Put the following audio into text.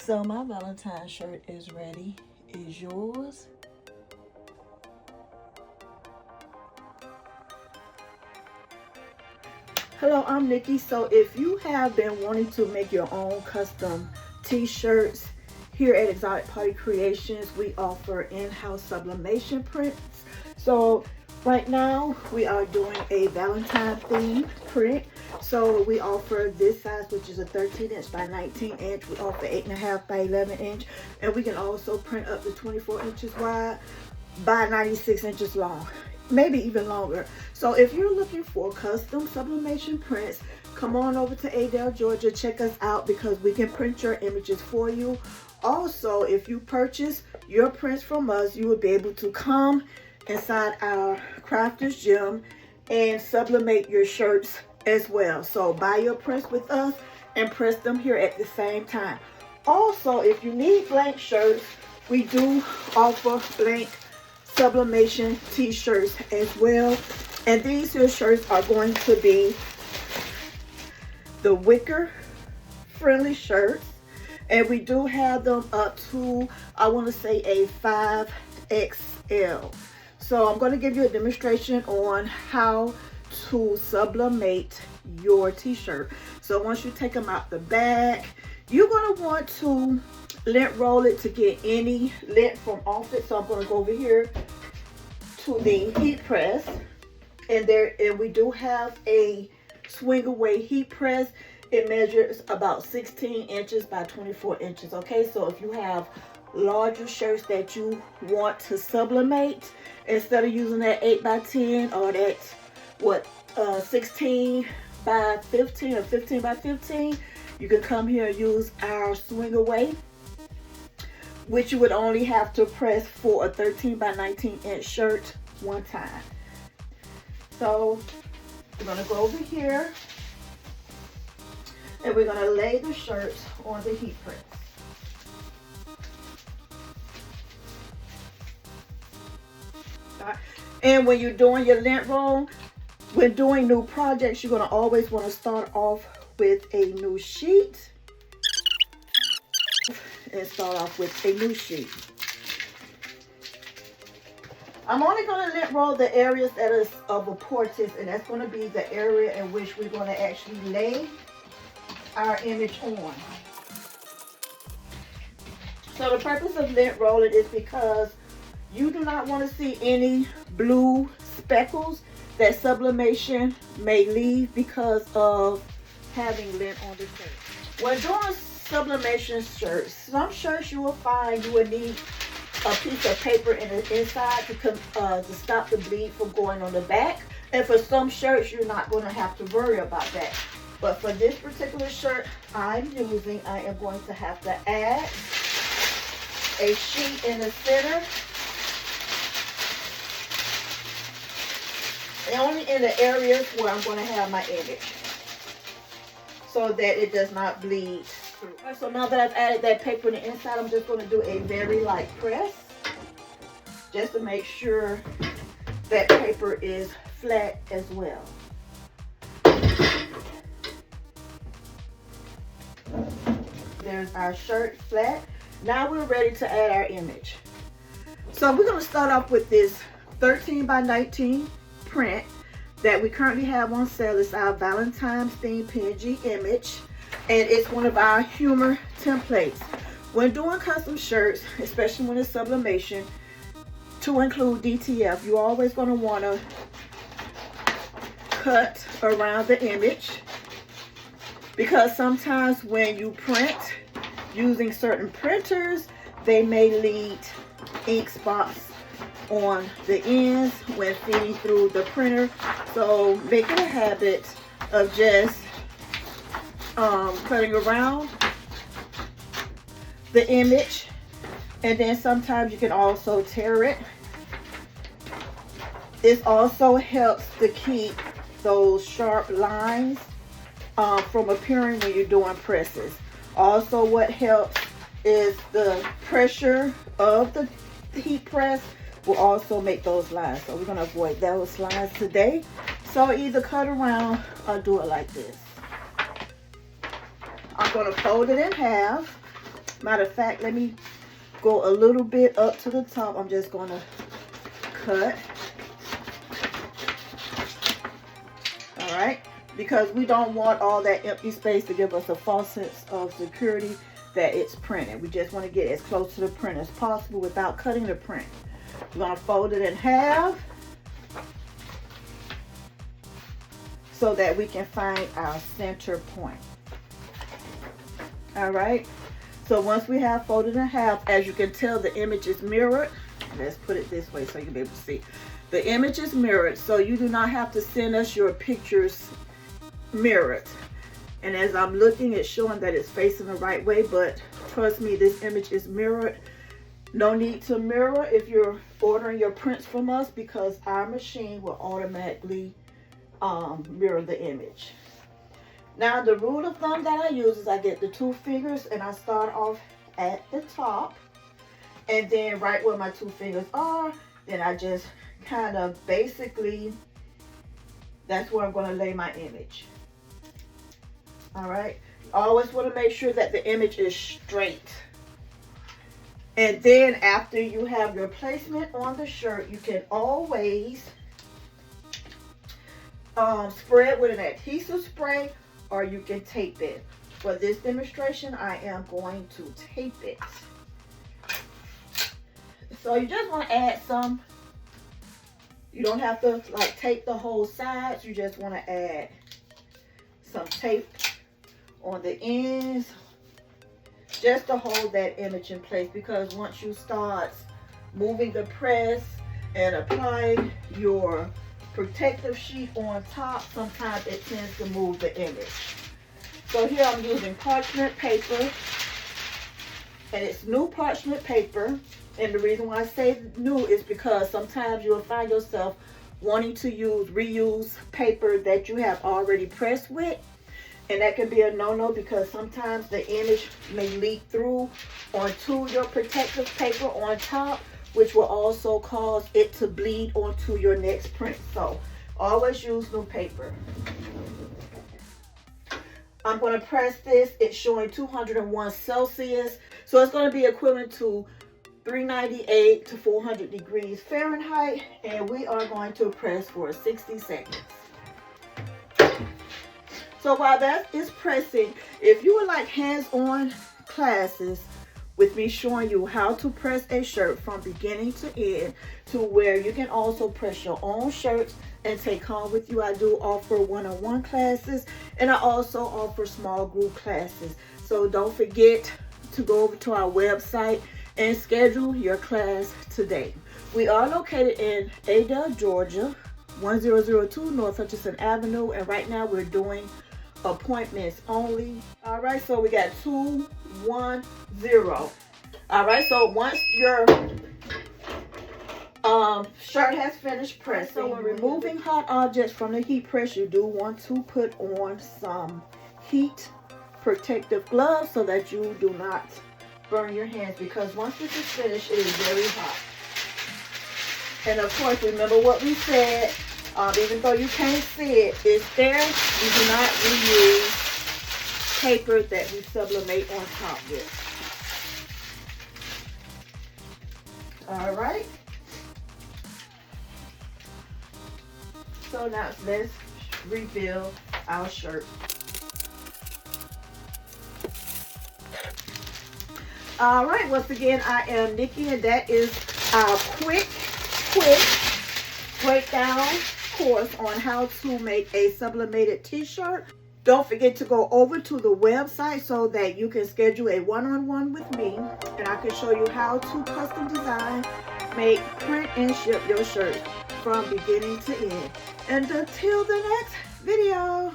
So my Valentine shirt is ready. Is yours? Hello, I'm Nikki. So if you have been wanting to make your own custom t-shirts, here at Exotic Party Creations, we offer in-house sublimation prints. So right now we are doing a Valentine theme print. So we offer this size, which is a 13" by 19". We offer 8.5" by 11". And we can also print up to 24 inches wide by 96 inches long, maybe even longer. So if you're looking for custom sublimation prints, come on over to Adel, Georgia. Check us out because we can print your images for you. Also, if you purchase your prints from us, you will be able to come inside our crafters gym and sublimate your shirts as well. So buy your prints with us and press them here at the same time. Also, if you need blank shirts, we do offer blank sublimation t-shirts as well. And these here shirts are going to be the wicker friendly shirts. And we do have them up to, I want to say, a 5XL. So I'm going to give you a demonstration on how to sublimate your t-shirt. So once you take them out the bag, you're going to want to lint roll it to get any lint from off it. So I'm going to go over here to the heat press, and we do have a swing away heat press. It measures about 16 inches by 24 inches. Okay, so if you have larger shirts that you want to sublimate, instead of using that 8 by 10 or that 16 by 15 or 15 by 15, you can come here and use our swing away, which you would only have to press for a 13 by 19 inch shirt one time. So we're going to go over here and we're going to lay the shirt on the heat press. Right. And when you're doing your lint roll, when doing new projects, you're going to always want to start off with a new sheet. And start off with a new sheet. I'm only going to lint roll the areas that is of importance, and that's going to be the area in which we're going to actually lay our image on. So the purpose of lint rolling is because you do not want to see any blue speckles that sublimation may leave because of having lint on the shirt. When doing sublimation shirts, some shirts you will find you will need a piece of paper in the inside to stop the bleed from going on the back. And for some shirts, you're not going to have to worry about that. But for this particular shirt I am going to have to add a sheet in the center. And only in the areas where I'm going to have my image, so that it does not bleed through. So now that I've added that paper on the inside, I'm just going to do a very light press just to make sure that paper is flat as well. There's our shirt flat. Now we're ready to add our image. So we're going to start off with this 13 by 19 print that we currently have on sale. It's our Valentine's theme PNG image, and it's one of our humor templates. When doing custom shirts, especially when it's sublimation, to include DTF, you're always going to want to cut around the image, because sometimes when you print using certain printers, they may leave ink spots on the ends when feeding through the printer. So make it a habit of just cutting around the image, and then sometimes you can also tear it. This also helps to keep those sharp lines from appearing when you're doing presses. Also, what helps is the pressure of the heat press will also make those lines. So we're going to avoid those lines today. So either cut around or do it like this. I'm going to fold it in half Matter of fact, let me go a little bit up to the top. I'm just going to cut. All right, because we don't want all that empty space to give us a false sense of security that it's printed. We just want to get as close to the print as possible without cutting the print. We're going to fold it in half so that we can find our center point. All right, so once we have folded in half, as you can tell, the image is mirrored. Let's put it this way so you can be able to see. The image is mirrored, so you do not have to send us your pictures mirrored. And as I'm looking, it's showing that it's facing the right way, but trust me, this image is mirrored. No need to mirror if you're ordering your prints from us, because our machine will automatically mirror the image. Now, the rule of thumb that I use is I get the 2 fingers and I start off at the top, and then right where my 2 fingers are, then I just kind of basically, that's where I'm going to lay my image. All right, always want to make sure that the image is straight. And then after you have your placement on the shirt, you can always spray it with an adhesive spray, or you can tape it. For this demonstration, I am going to tape it. So you just want to add some. You don't have to like tape the whole sides. You just want to add some tape on the ends just to hold that image in place, because once you start moving the press and applying your protective sheet on top, sometimes it tends to move the image. So here I'm using parchment paper, and it's new parchment paper. And the reason why I say new is because sometimes you'll find yourself wanting to reuse paper that you have already pressed with, and that can be a no-no, because sometimes the image may leak through onto your protective paper on top, which will also cause it to bleed onto your next print. So always use new paper. I'm going to press this. It's showing 201 Celsius, so it's going to be equivalent to 398 to 400 degrees Fahrenheit, and we are going to press for 60 seconds. So while that is pressing, if you would like hands-on classes with me showing you how to press a shirt from beginning to end, to where you can also press your own shirts and take home with you, I do offer one-on-one classes, and I also offer small group classes. So don't forget to go over to our website and schedule your class today. We are located in Ada, Georgia, 1002 North Hutchinson Avenue, and right now we're doing appointments only. All right, so we got 210. All right, so once your shirt has finished pressing, so when removing hot objects from the heat press, you do want to put on some heat protective gloves so that you do not burn your hands, because once this is finished, it is very hot. And of course, remember what we said, even though you can't see it, it's there. You do not reuse paper that we sublimate on top with. All right. So now let's reveal our shirt. All right, once again, I am Nikki, and that is our quick breakdown course on how to make a sublimated t-shirt. Don't forget to go over to the website so that you can schedule a one-on-one with me, and I can show you how to custom design, make, print, and ship your shirt from beginning to end. And until the next video.